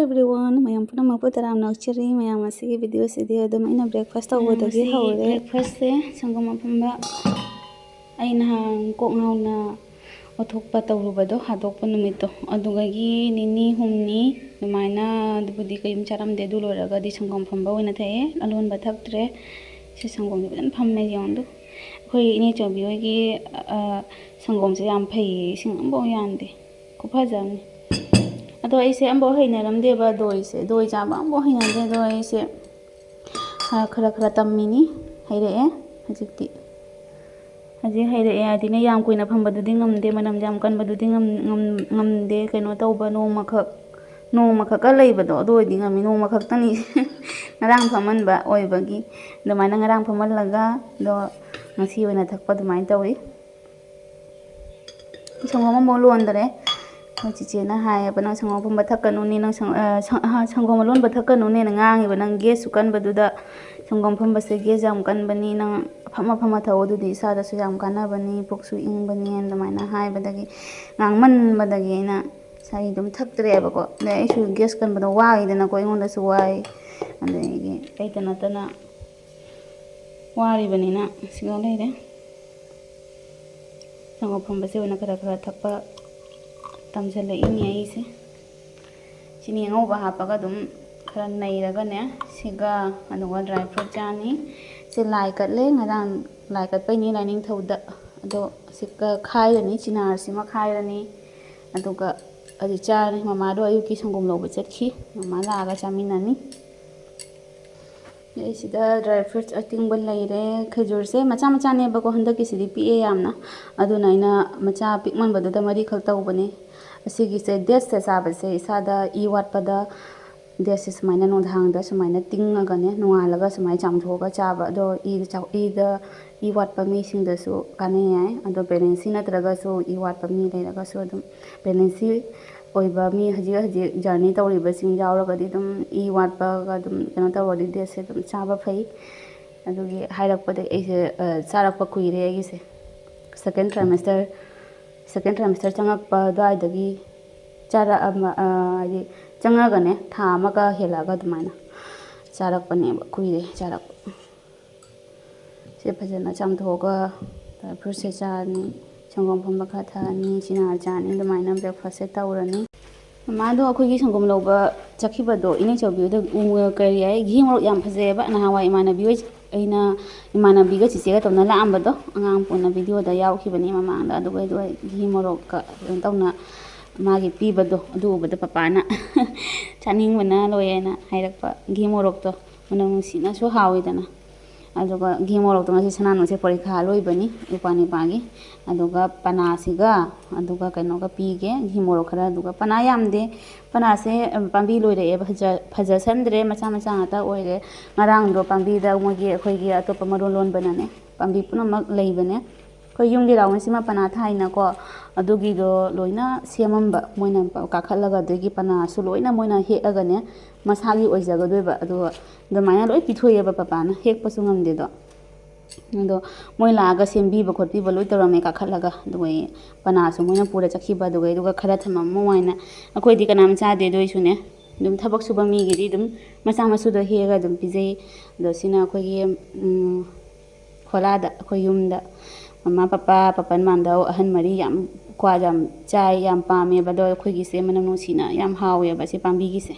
everyone, mayam puna maputaram nursery mayam asigi video sidi adum aina breakfast tawbadagi hawre breakfast se sangam apanba aina kok ngauna othokpa tawrubado hadokpa numitto adugagi nini humni numaina dubudi kayum charamde du loraga di sangam phamba oina thae alonba thaktre se sangam ni ban phamme yondu khoi ini chobi ogi sangam se yam phai sing ambo yande ko phajamni ado aise ambo haina ramde ba doi chaba ambo haina de do aise khara tammini haire hajikti haji haire adine yam kuina phambadu dingamde manam jam kanbadu ngamde kaino tawba no makhak ka leibado do dingami no makhak tani ngarang phamanba oibagi damana ngarang phamallaga do ngasi oina thakpa dumain tawi sangoma molo andere Cici-cici hai apa nang sangom pembatak kanuni nang sangom alon batak kanuni nang ngangi ba nang ges sukan baduda sangom pembase ges jam kan bani nang phama thaw du di sa da su jam kana bani poksu ing bani andamaina hai badagi ngangman badagi na sai dum thaktre ba ko ne isu ges kan bado wai dana ko ingon da su wai andegi kaitana tana wari bani na sigo leire sangom pembase ona kara thakpa tamsala ini aise sini ngoba hapaga dum khara nairaga ne siga anuga dry fruit chani se lai katle ngarang lai kat pai ni lining thauda ado sika khairani chinar sima khairani aduga adi chari mama do ayuki sangom loba chatki mama laga chaminani sida dry fruits atingban laire khajur se macha ne ba ko handaki sidi pi yamna aduna ina macha pikman badada mari khalta ubane asigi se des se saba se isada I watpada des is maina no dhangda sumaina tingaga ne nualaga sumai chamthoga chaba do I watpa mi singda su kane ai ado pregnancy natraga su I watpa mi leiraga su adum pregnancy oiba mi haji journey tawriba sing jawraga di dum I watpa ga dum kena tawri des se dum chaba phai adugi hairakpada ese charakpa kuire agi se second trimester changakpa dai chara adi changaga ne tha amaga helaga dumaina charakpa ne kuire charakpa se phajana chamthoga fruit se chani sangom phamba kha thani chinar chani dumaina breakfast se tawrani mama do akhogi sangom loba chakhibado ine chobi do kari ai ghi morok yam phajeba nahawa imanabi oi aina imanabiga chichega tawna laambado angang puna video da yawkhibani mamangda aduga ghi morok ka tawna magi pibado adubada papana chaningwana loyena hairakpa ghi morok to manang sina so hawidana aduga ghi morok to ngasi sanano se parikha loibani ipani pagi aduga panasiga aduga kainoga pige ghi morok khara aduga pana yamde pana se pambi loire bhaja sandre macha ata oire ngarang do pambi da mogi khoigi atopa maron lon banane pambi punamak leibane khoi yumgi raun sima pana thaina ko adugi do loina semamba moina kakhallaga degi pana su loina moina heaga ne masagi oijaga doiba adu damaina loi pithoyeba papana hek pasungam de do ado moila ga sembi ba khotbi ba loi torame kakhallaga doi pana su moina pura chakhiba doi duga khara thamam moina akhoi di kanam cha de doi sune dum thabak suba mi gi dum macha masu do hega dum pijei do sina khoi gi khola da khoi yumda mama papa mamda ahan mari yam kwa jam chai yam pame ba do khoi gi se manam no sina yam hawe ba se pambi gi se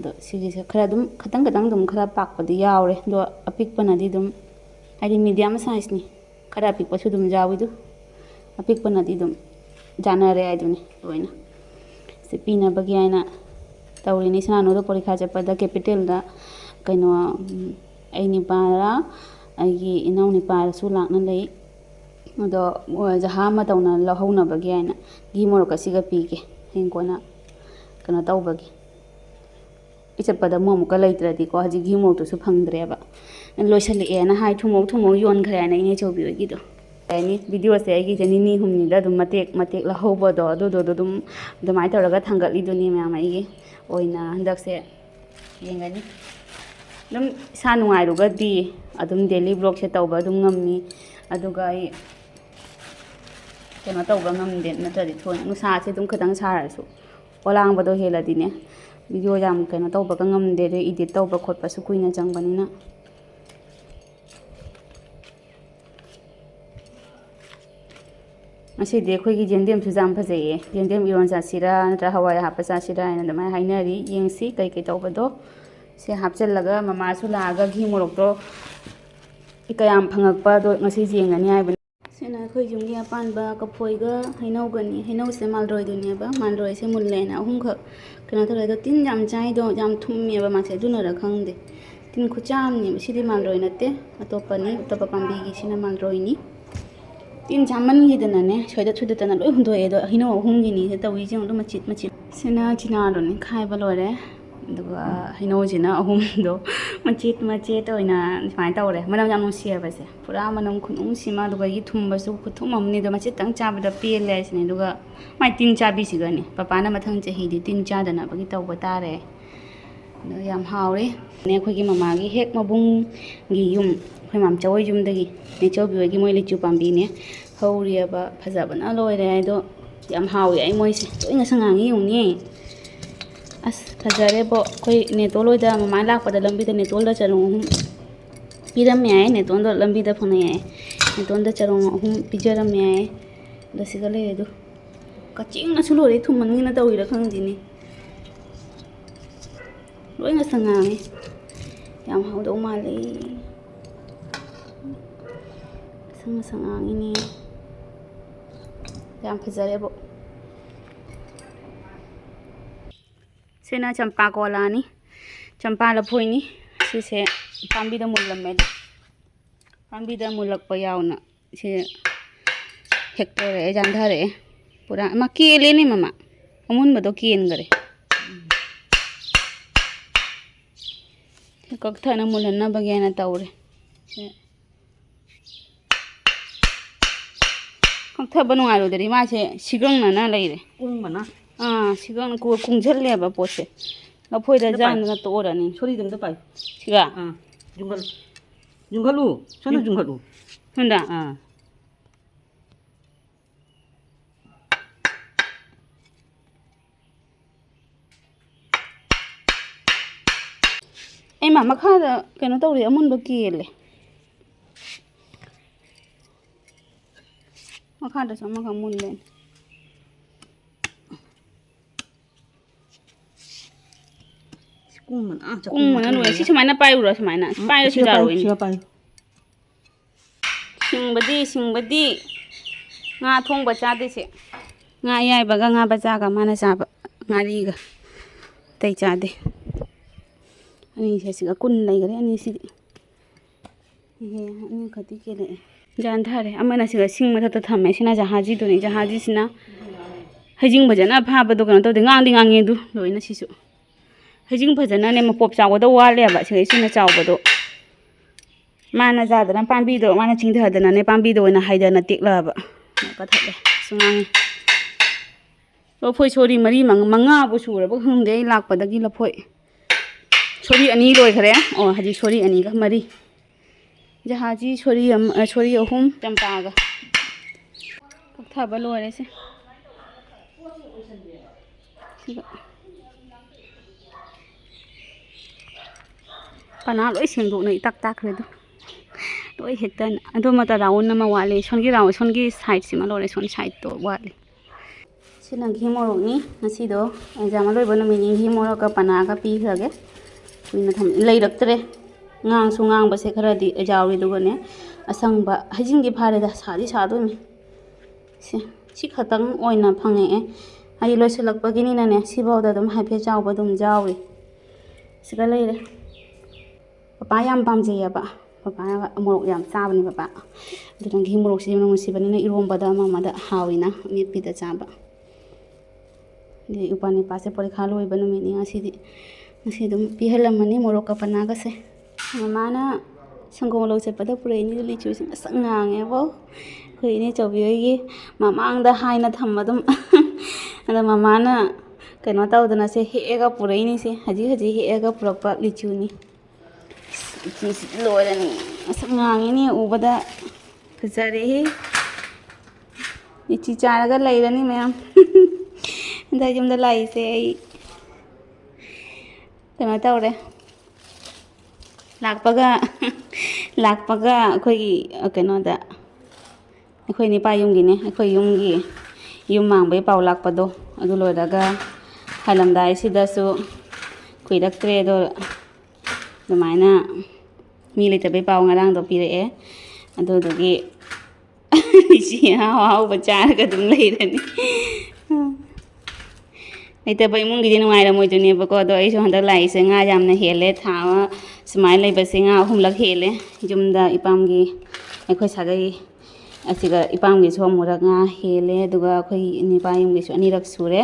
do sigi se khara dum khatang dum khara pak pa di yawre do apik pana di dum ai medium size ni khara apik pa su dum jawi du apik pana di dum janare ai duni loina se pina bagi aina tawrini sanano do porikha chapada capital da kaino ai ni para ai inau ni para su lakna lei ado jaha ma tawna lahona bagi aina gi morok asiga pige hengkona kana tawbagi ichapada momuka leitradi ko haji gi morok to su phangdreba loisali ena hai thumok yon khara na ine chobi ogi do ani video se agi jani humni da dum matek la hobo do dumai tawraga thangali duni mama igi oina handakse yengani dum sa nungai ruga di adum daily vlog se tawba dum ngamni aduga ai kena tawba ngamde natradi thon nusa se dum khatang sarasu olang bado heladine video ꯌꯥꯝ ꯀꯩꯅꯣ ꯇꯧꯕꯒ ꯉꯝꯗꯦ ꯑꯗꯩ edit ꯇꯧꯕ ꯈꯣꯠꯄꯁꯨ ꯀꯨꯏꯅ ꯆꯪꯕꯅꯤꯅ ꯉꯁꯤꯗꯤ ꯑꯩꯈꯣꯏꯒꯤ ꯌꯦꯟꯗꯦꯝꯁꯨ ꯌꯥꯝ ꯐꯖꯩꯌꯦ ꯌꯦꯟꯗꯦꯝ ꯏꯔꯣꯟ ꯆꯥꯁꯤꯔꯥ ꯅꯠꯇ꯭ꯔꯒ ꯍꯋꯥꯏ ꯍꯥꯞꯄ ꯆꯥꯁꯤꯔꯥ ꯍꯥꯏꯅ ꯑꯗꯨꯃꯥꯏꯅ ꯍꯥꯏꯅꯔꯤ ꯌꯦꯡꯁꯤ ꯀꯩꯀꯩ ꯇꯧꯕꯗꯣ ꯁꯤ ꯍꯥꯞꯆꯤꯜꯂꯒ ꯃꯃꯥꯁꯨ ꯂꯥꯛꯑꯒ ꯘꯤ ꯃꯣꯔꯣꯛꯇꯣ ꯀꯌꯥꯝ ꯐꯪꯉꯛꯄꯗꯣ ꯉꯁꯤ ꯌꯦꯡꯒꯅꯤ ꯍꯥꯏꯕꯅꯤ ꯁꯤꯅ ꯑꯩꯈꯣꯏ ꯌꯨꯝꯒꯤ ꯑꯄꯥꯟꯕ ꯀꯐꯣꯏꯒ ꯍꯩꯅꯧꯒꯅꯤ ꯍꯩꯅꯧꯁꯦ ꯃꯥꯜꯗꯣꯏꯗꯨꯅꯦꯕ ꯃꯥꯜꯗꯣꯏꯁꯦ ꯃꯨꯜꯂꯦꯅ ꯑꯍꯨꯝꯈꯛ ꯀꯩꯅꯣ ꯇꯧꯔꯦ ꯑꯗꯣ ꯇꯤꯟ ꯌꯥꯝ ꯆꯥꯏꯗꯣ ꯌꯥꯝ ꯊꯨꯝꯃꯦꯕ ꯃꯥꯁꯦ ꯑꯗꯨꯅꯔ ꯈꯪꯗꯦ ꯇꯤꯟ ꯈꯨꯠꯆꯥꯝꯅꯦꯕ ꯁꯤꯗꯤ ꯃꯥꯜꯗꯣꯏ ꯅꯠꯇꯦ ꯑꯇꯣꯞꯄꯅꯤ ꯑꯇꯣꯞꯄ ꯄꯥꯝꯕꯤꯒꯤ ꯁꯤꯅ ꯃꯥꯜꯗꯣꯏꯅꯤ ꯇꯤꯟ ꯆꯥꯃꯟꯈꯤꯗꯅꯅꯦ ꯁꯣꯏꯗꯠ ꯁꯣꯏꯗꯠꯇꯅ ꯂꯣꯏ ꯍꯨꯟꯗꯣꯛꯑꯦ ꯑꯗꯣ ꯍꯩꯅꯧ ꯑꯍꯨꯝꯒꯤꯅꯤ ꯇꯧꯔꯤꯁꯦ ꯑꯗꯨꯝ ꯃꯆꯤꯠ ꯃꯆꯤꯠ ꯁꯤꯅ ꯆꯤꯅꯥꯗꯨꯅꯤ ꯈꯥꯏꯕ ꯂꯣꯏꯔꯦ ꯑꯗꯨꯒ ꯍꯩꯅꯧꯁꯤꯅ ꯑꯍꯨꯝꯗꯣ ꯃꯆꯦꯠ ꯃꯆꯦꯠ ꯑꯣꯏꯅ ꯁꯨꯃꯥꯏꯅ ꯇꯧꯔꯦ ꯃꯅꯝ ꯌꯥꯝ ꯅꯨꯡꯁꯤꯌꯦꯕꯁꯦ ꯄꯨꯔꯥ ꯃꯅꯝ ꯈꯨꯅꯨꯡꯁꯤꯃ ꯑꯗꯨꯒ ꯑꯩꯒꯤ ꯊꯨꯝꯕꯁꯨ ꯈꯨꯊꯨꯝ ꯑꯃꯅꯤ ꯑꯗꯣ ꯃꯆꯦꯠꯇꯪ ꯆꯥꯕꯗ ꯄꯦꯜꯂꯦ ꯍꯥꯏꯁꯤꯅꯦ ꯑꯗꯨꯒ ꯃꯥꯏ ꯇꯤꯟ ꯆꯥꯕꯤꯁꯤꯒꯅꯤ ꯄꯄꯥꯅ ꯃꯊꯪ ꯆꯍꯤꯗꯤ ꯇꯤꯟ ꯆꯥꯗꯅꯕꯒꯤ ꯇꯧꯕ ꯇꯥꯔꯦ ꯑꯗꯣ ꯌꯥꯝ ꯍꯥꯎꯔꯦ ꯑꯩꯈꯣꯏꯒꯤ ꯃꯃꯥꯒꯤ ꯍꯦꯛ ꯃꯕꯨꯡꯒꯤ ꯌꯨꯝ ꯑꯩꯈꯣꯏ ꯃꯥꯝꯆꯧ ꯍꯣꯏ ꯌꯨꯝꯗꯒꯤ ꯅꯦꯆꯧꯕꯤ ꯍꯣꯏꯒꯤ ꯃꯣꯏ ꯂꯤꯆꯨ ꯄꯥꯝꯕꯤꯅꯦ ꯍꯧꯔꯤꯑꯕ ꯐꯖꯕꯅ ꯂꯣꯏꯔꯦ ꯑꯗꯣ ꯌꯥꯝ ꯍꯥꯎꯋꯦ ꯑꯩ ꯃꯣꯏꯁꯦ ꯂꯣꯏꯅ ꯁꯉꯥꯡꯉꯤ ꯌꯦꯡꯉꯨꯅꯦ ꯑꯁ ꯐꯖꯔꯦꯕꯣ ꯑꯩꯈꯣꯏ ꯅꯦꯇꯣꯜ ꯍꯣꯏꯗ ꯃꯃꯥ ꯂꯥꯛꯄꯗ ꯂꯝꯕꯤꯗ ꯅꯦꯇꯣꯜꯗ ꯆꯔꯣꯡ ꯑꯍꯨꯝ ꯄꯤꯔꯝꯃꯦ ꯌꯥꯏ ꯅꯦꯇꯣꯟꯗꯣ ꯂꯝꯕꯤꯗ ꯐꯪꯉꯦ ꯌꯥꯏ ꯅꯦꯇꯣꯟꯗ ꯆꯔꯣꯡ ꯑꯍꯨꯝ ꯄꯤꯖꯔꯝꯃꯦ ꯌꯥꯏ ꯑꯗ ꯁꯤꯒ ꯂꯩꯔꯦ ꯑꯗꯣ ꯀꯆꯤꯡꯅꯁꯨ ꯂꯣꯏꯔꯦ ꯊꯨꯝꯃꯟꯒꯤꯅ ꯇꯧꯔꯤꯔꯥ ꯈꯪꯗꯦꯅꯦ ꯂꯣꯏꯅ ꯁꯉꯥꯡꯉꯤ ꯌꯥꯝ ꯍꯥꯎꯗꯧ ꯃꯥꯜꯂꯦ ꯁꯉꯥꯡꯉꯤꯅꯦ ꯌꯥꯝ ꯐꯖꯔꯦꯕꯣ ꯁꯤꯅ ꯆꯝꯄꯥ ꯀꯣꯂꯥꯅꯤ ꯆꯝꯄꯥ ꯂꯐꯣꯏꯅꯤ ꯁꯤꯁꯦ ꯄꯥꯝꯕꯤꯗ ꯃꯨꯜꯂꯝꯃꯦ ꯄꯥꯝꯕꯤꯗ ꯃꯨꯜꯂꯛꯄ ꯌꯥꯎꯅ ꯁꯤ ꯍꯦꯛꯇꯣꯔꯛꯑꯦ ꯌꯥꯟꯊꯔꯛꯑꯦ ꯄꯨꯔꯥ ꯑꯃ ꯀꯦꯜꯂꯦꯅꯦ ꯃꯃꯥ ꯑꯃꯨꯟꯕꯗꯣ ꯀꯦꯟꯈꯔꯦ ꯀꯛꯊꯅ ꯃꯨꯜꯍꯟꯅꯕꯒꯦꯅ ꯇꯧꯔꯦ ꯀꯛꯊꯕ ꯅꯨꯡꯉꯥꯏꯔꯣꯏꯗꯔꯤ ꯃꯥꯁꯦ ꯁꯤꯒꯪꯅꯅ ꯂꯩꯔꯦ ꯀꯨꯡꯕꯅ ꯁꯤꯒꯪꯅ ꯀꯨꯡꯁꯤꯜꯂꯦꯕ ꯄꯣꯠꯁꯦ ꯂꯐꯣꯏꯗ ꯖꯥꯟꯗꯅ ꯇꯣꯛꯑꯔꯅꯤ ꯁꯣꯔꯤꯗ ꯑꯝꯇ ꯄꯥꯏ ꯁꯤꯒ jungalu sana jungalu ꯍꯟꯗ ꯑꯩꯃ ꯃꯈꯥꯗ ꯀꯩꯅꯣ ꯇꯧꯔꯦ ꯑꯃꯨꯟꯕ ꯀꯦꯜꯂꯦ ꯃꯈꯥꯗꯁꯨ ꯑꯃꯈꯛ ꯃꯨꯜꯂꯦ ꯀꯨꯡꯕꯅ ꯂꯣꯏꯔꯦ ꯁꯤ ꯁꯨꯃꯥꯏꯅ ꯄꯥꯏꯔꯨꯔ ꯁꯨꯃꯥꯏꯅ ꯄꯥꯏꯔꯁꯨ ꯌꯥꯔꯣꯏꯅꯦ ꯁꯤꯡꯕꯗꯤ ꯉꯥ ꯊꯣꯡꯕ ꯆꯥꯗꯦꯁꯦ ꯉꯥ ꯑꯌꯥꯏꯕꯒ ꯉꯥ ꯕꯖꯥꯒ ꯃꯥꯅ ꯆꯥꯕ ꯉꯥꯔꯤꯒ ꯑꯇꯩ ꯆꯥꯗꯦ ꯑꯅꯤꯁꯦ ꯁꯤꯒ ꯀꯨꯟ ꯂꯩꯈꯔꯦ ꯑꯅꯤꯁꯤꯗꯤ ꯑꯅꯤꯈꯛꯇꯤ ꯀꯦꯜꯂꯛꯑꯦ ꯌꯥꯟꯊꯔꯦ ꯑꯃꯅ ꯁꯤꯒ ꯁꯤꯡ ꯃꯊꯛꯇ ꯊꯝꯃꯦ ꯁꯤꯅ ꯖꯍꯥꯖꯤꯗꯨꯅꯤ ꯖꯍꯥꯖꯤꯁꯤꯅ ꯍꯩꯖꯤꯡ ꯐꯖꯅ ꯐꯥꯕꯗꯣ ꯀꯩꯅꯣ ꯇꯧꯗꯦ ꯉꯥꯡꯗꯤ ꯉꯥꯡꯉꯦ ꯑꯗꯨ ꯂꯣꯏꯅ ꯁꯤꯁꯨ ꯍꯩꯖꯤꯡ ꯐꯖꯅꯅꯦ ꯃꯄꯣꯞ ꯆꯥꯎꯕꯗ ꯋꯥꯠꯂꯦꯕ ꯁꯤꯅ ꯆꯥꯎꯕꯗꯣ ꯃꯥꯅ ꯆꯥꯗꯅ ꯄꯥꯝꯕꯤꯗꯣ ꯃꯥꯅ ꯆꯤꯡꯊꯗꯅꯅꯦ ꯄꯥꯝꯕꯤꯗꯣ ꯑꯣꯏꯅ ꯍꯥꯏꯗꯅ ꯇꯦꯛꯂꯛꯑꯕ ꯀꯊꯠꯂꯦ ꯁꯨ ꯉꯥꯡꯉꯤ ꯂꯐꯣꯏ ꯁꯣꯔꯤ ꯃꯉꯥꯕꯨ ꯁꯨꯔꯕ ꯈꯪꯗꯦ ꯑꯩ ꯂꯥꯛꯄꯗꯒꯤ ꯂꯐꯣꯏ ꯁꯣꯔꯤ ꯑꯅꯤ ꯂꯣꯏꯈ꯭ꯔꯦ ꯑꯣ ꯍꯧꯖꯤꯛ ꯁꯣꯔꯤ ꯑꯅꯤꯒ ꯃꯔꯤ ꯖꯍꯥꯖꯤ ꯁꯣꯔꯤ ꯑꯍꯨꯝ ꯆꯝꯄ꯭ꯔꯥꯒ ꯀꯛꯊꯕ ꯂꯣꯏꯔꯦꯁꯦ ꯁꯤꯒ ꯄꯅꯥ ꯂꯣꯏ ꯁꯦꯡꯗꯣꯛꯅ ꯏꯇꯥꯛ ꯇꯥꯛꯈ꯭ꯔꯦꯗꯣ ꯂꯣꯏ ꯍꯦꯛꯇꯅ ꯑꯗꯣꯝꯃꯇ ꯔꯥꯎꯟ ꯑꯃ ꯋꯥꯠꯂꯤ ꯁꯣꯟꯒꯤ ꯁꯥꯏꯠꯁꯤꯃ ꯂꯣꯏꯔꯦ ꯁꯣꯟ ꯁꯥꯏꯠꯇꯣ ꯋꯥꯠꯂꯤ ꯁꯤꯅ ꯘꯤ ꯃꯣꯔꯣꯛꯅꯤ ꯉꯁꯤꯗꯣ ꯑꯦꯛꯖꯥꯝ ꯑꯂꯣꯏꯕ ꯅꯨꯃꯤꯠꯅꯤ ꯘꯤ ꯃꯣꯔꯣꯛꯀ ꯄꯅꯥꯒ ꯄꯤꯈ꯭ꯔꯒꯦ ꯀꯨꯏꯅ ꯂꯩꯔꯛꯇ꯭ꯔꯦ ꯉꯥꯡꯁꯨ ꯉꯥꯡꯕꯁꯦ ꯈꯔꯗꯤ ꯌꯥꯎꯔꯤ ꯑꯗꯨꯒꯅꯦ ꯑꯁꯪꯕ ꯍꯩꯖꯤꯡꯗꯤ ꯐꯥꯔꯦꯗ ꯁꯥꯗꯤ ꯁꯥꯗꯣꯏꯅꯤ ꯁꯤ ꯈꯛꯇꯪ ꯑꯣꯏꯅ ꯐꯪꯉꯛꯑꯦ ꯍꯥꯏꯗꯤ ꯂꯣꯏꯁꯤꯜꯂꯛꯄꯒꯤꯅꯤꯅꯅꯦ ꯁꯤꯐꯥꯎꯗ ꯑꯗꯨꯝ ꯍꯥꯏꯐꯦꯠ ꯆꯥꯎꯕ ꯑꯗꯨꯝ ꯌꯥꯎꯔꯤ ꯁꯤꯒ ꯂꯩꯔꯦ ꯄꯄꯥ ꯌꯥꯝ ꯄꯥꯝꯖꯩꯑꯕ ꯄꯄꯥꯅ ꯃꯣꯔꯣꯛ ꯌꯥꯝ ꯆꯥꯕꯅꯤ ꯄꯄꯥ ꯑꯗꯨꯅ ꯘꯤ ꯃꯣꯔꯣꯛꯁꯤ ꯌꯥꯝ ꯅꯨꯡꯁꯤꯕꯅꯤꯅ ꯏꯔꯣꯝꯕꯗ ꯑꯃꯗ ꯍꯥꯎꯏꯅ ꯃꯦꯠꯄꯤꯗ ꯆꯥꯕ ꯑꯗꯩ ꯏꯄꯥꯅꯤꯄꯥꯁꯦ ꯄꯔꯤꯈꯥ ꯂꯣꯏꯕ ꯅꯨꯃꯤꯠꯅꯤ ꯉꯁꯤ ꯑꯗꯨꯝ ꯄꯤꯍꯜꯂꯝꯃꯅꯤ ꯃꯣꯔꯣꯛꯀ ꯄꯅꯥꯒꯁꯦ ꯃꯃꯥꯅ ꯁꯪꯒꯣꯝ ꯂꯧ ꯆꯠꯄꯗ ꯄꯨꯔꯛꯏꯅꯤ ꯂꯤꯆꯨꯁꯤ ꯉꯁꯪ ꯉꯥꯡꯉꯦꯕꯣ ꯑꯩꯈꯣꯏ ꯏꯅꯦꯆꯧꯕꯤ ꯍꯣꯏꯒꯤ ꯃꯃꯥꯡꯗ ꯍꯥꯏꯅ ꯊꯝꯕ ꯑꯗꯨꯝ ꯑꯗ ꯃꯃꯥꯅ ꯀꯩꯅꯣ ꯇꯧꯗꯅ ꯁꯦ ꯍꯦꯛꯑꯒ ꯄꯨꯔꯛꯏꯅꯤꯁꯦ ꯍꯧꯖꯤꯛ ꯍꯦꯛꯑꯒ ꯄꯨꯔꯛꯄ ꯂꯤꯆꯨꯅꯤ ꯂꯤꯆꯤꯁꯤ ꯂꯣꯏꯔꯅꯤ ꯉꯁꯪ ꯉꯥꯡꯉꯤꯅꯦ ꯎꯕꯗ ꯐꯖꯔꯦꯍꯦ ꯂꯤꯆꯤ ꯆꯥꯔꯒ ꯂꯩꯔꯅꯤ ꯃꯌꯥꯝ ꯍꯟꯗꯛ ꯌꯨꯝꯗ ꯂꯥꯛꯏꯁꯦ ꯑꯩ ꯀꯩꯅꯣ ꯇꯧꯔꯦ ꯂꯥꯛꯄꯒ ꯂꯥꯛꯄꯒ ꯑꯩꯈꯣꯏꯒꯤ ꯀꯩꯅꯣꯗ ꯑꯩꯈꯣꯏ ꯅꯤꯄꯥ ꯌꯨꯝꯒꯤꯅꯦ ꯑꯩꯈꯣꯏ ꯌꯨꯝꯒꯤ ꯌꯨꯝ ꯃꯥꯡꯕꯒꯤ ꯄꯥꯎ ꯂꯥꯛꯄꯗꯣ ꯑꯗꯨ ꯂꯣꯏꯔꯒ ꯍꯜꯂꯝꯗꯥꯏꯁꯤꯗꯁꯨ ꯀꯨꯏꯔꯛꯇ꯭ꯔꯦ ꯑꯗꯣ ꯑꯗꯨꯃꯥꯏꯅ ꯃꯤ ꯂꯩꯇꯕꯩ ꯄꯥꯎ ꯉꯔꯥꯡꯗꯣ ꯄꯤꯔꯛꯑꯦ ꯑꯗꯨꯗꯨꯒꯤ ꯏꯆꯦ ꯑꯍꯥꯎ ꯑꯍꯥꯎꯕ ꯆꯥꯔꯒ ꯑꯗꯨꯝ ꯂꯩꯔꯅꯤ ꯂꯩꯇꯕ ꯏꯃꯨꯡꯒꯤꯗꯤ ꯅꯨꯡꯉꯥꯏꯔꯝꯃꯣꯏꯗꯣꯏꯅꯦꯕꯀꯣ ꯑꯗꯣ ꯑꯩꯁꯨ ꯍꯟꯗꯛ ꯂꯥꯛꯏꯁꯦ ꯉꯥ ꯌꯥꯝꯅ ꯍꯦꯜꯂꯦ ꯊꯥ ꯑꯃ ꯁꯨꯃꯥꯏꯅ ꯂꯩꯕꯁꯦ ꯉꯥ 3ꯂꯛ ꯍꯦꯜꯂꯦ ꯌꯨꯝꯗ ꯏꯄꯥꯝꯒꯤ ꯑꯩꯈꯣꯏ ꯁꯥꯒꯩ ꯑꯁꯤꯒ ꯏꯄꯥꯝꯒꯤꯁꯨ ꯑꯃꯨꯔꯛ ꯉꯥ ꯍꯦꯜꯂꯦ ꯑꯗꯨꯒ ꯑꯩꯈꯣꯏ ꯅꯤꯄꯥ ꯌꯨꯝꯒꯤꯁꯨ 2ꯔꯛ ꯁꯨꯔꯦ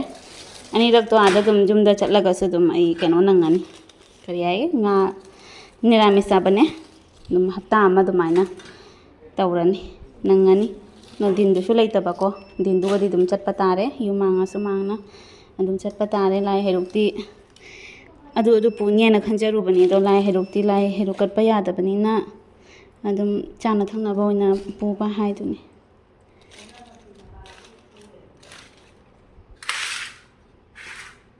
2ꯔꯛꯇꯣ ꯑꯥꯗ ꯑꯗꯨꯝ ꯌꯨꯝꯗ ꯆꯠꯂꯒꯁꯨ ꯑꯗꯨꯝ ꯑꯩ ꯀꯩꯅꯣ ꯅꯪꯉꯅꯤ ꯀꯔꯤ ꯍꯥꯏ ꯉꯥ ꯅꯤꯔꯥꯃꯤꯁ ꯆꯥꯕꯅꯦ ꯑꯗꯨꯝ ꯍꯞꯇꯥ ꯑꯃ ꯑꯗꯨꯃꯥꯏꯅ ꯇꯧꯔꯅꯤ ꯅꯪꯉꯅꯤ ꯅꯨꯡꯊꯤꯟꯗꯨꯁꯨ ꯂꯩꯇꯕꯀꯣ ꯅꯨꯡꯊꯤꯟꯗꯨꯒꯗꯤ ꯑꯗꯨꯝ ꯆꯠꯄ ꯇꯥꯔꯦ ꯌꯨꯝ ꯃꯥꯡꯉꯁꯨ ꯃꯥꯡꯅ ꯑꯗꯨꯝ ꯆꯠꯄ ꯇꯥꯔꯦ ꯂꯥꯏ ꯍꯩꯔꯨꯛꯇꯤ ꯑꯗꯨ ꯄꯨꯅꯦꯅ ꯈꯟꯖꯔꯨꯕꯅꯤ ꯑꯗꯣ ꯂꯥꯏ ꯍꯩꯔꯨꯛ ꯀꯠꯄ ꯌꯥꯗꯕꯅꯤꯅ ꯑꯗꯨꯝ ꯆꯥꯅ ꯊꯛꯅꯕ ꯑꯣꯏꯅ ꯄꯨꯕ ꯍꯥꯏꯗꯨꯅꯤ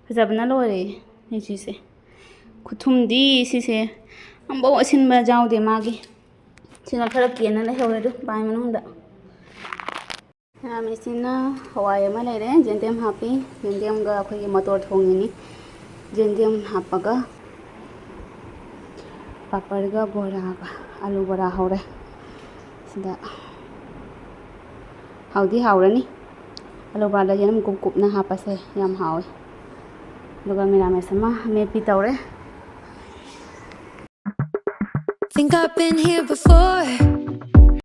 ꯐꯖꯕꯅ ꯂꯣꯏꯔꯦ ꯂꯤꯆꯤꯁꯦ ꯈꯨꯊꯨꯝꯗꯤ ꯁꯤꯁꯦ ꯑꯝꯐꯥꯎ ꯑꯁꯤꯟꯕ ꯌꯥꯎꯗꯦ ꯃꯥꯒꯤ ꯁꯤꯅ ꯈꯔ ꯀꯦꯟꯅ ꯂꯩꯍꯧꯔꯦ ꯑꯗꯨ ꯄꯥꯏ ꯃꯅꯨꯡꯗ ꯃꯦꯔꯥꯃꯦꯁꯁꯤꯅ ꯍꯋꯥꯏ ꯑꯃ ꯂꯩꯔꯦ ꯌꯦꯟꯗꯦꯝ ꯍꯥꯞꯄꯤ ꯌꯦꯟꯗꯦꯝꯒ ꯑꯩꯈꯣꯏꯒꯤ ꯃꯇꯣꯔ ꯊꯣꯡꯉꯤꯅꯤ ꯌꯦꯟꯗꯦꯝ ꯍꯥꯞꯄꯒ ꯄꯥꯄꯔꯒ ꯕꯣꯔꯥꯒ ꯑꯂꯨ ꯕꯣꯔꯥ ꯍꯧꯔꯦ ꯁꯤꯗ ꯍꯥꯎꯗꯤ ꯍꯥꯎꯔꯅꯤ ꯑꯂꯨ ꯕꯣꯔꯥꯗ ꯌꯦꯅꯝ ꯀꯨꯞꯅ ꯍꯥꯞꯄꯁꯦ ꯌꯥꯝ ꯍꯥꯎꯋꯦ ꯑꯗꯨꯒ ꯃꯦꯔꯥꯃꯦꯁ ꯑꯃ ꯃꯦꯠꯄꯤ ꯇꯧꯔꯦ Think I've been here before.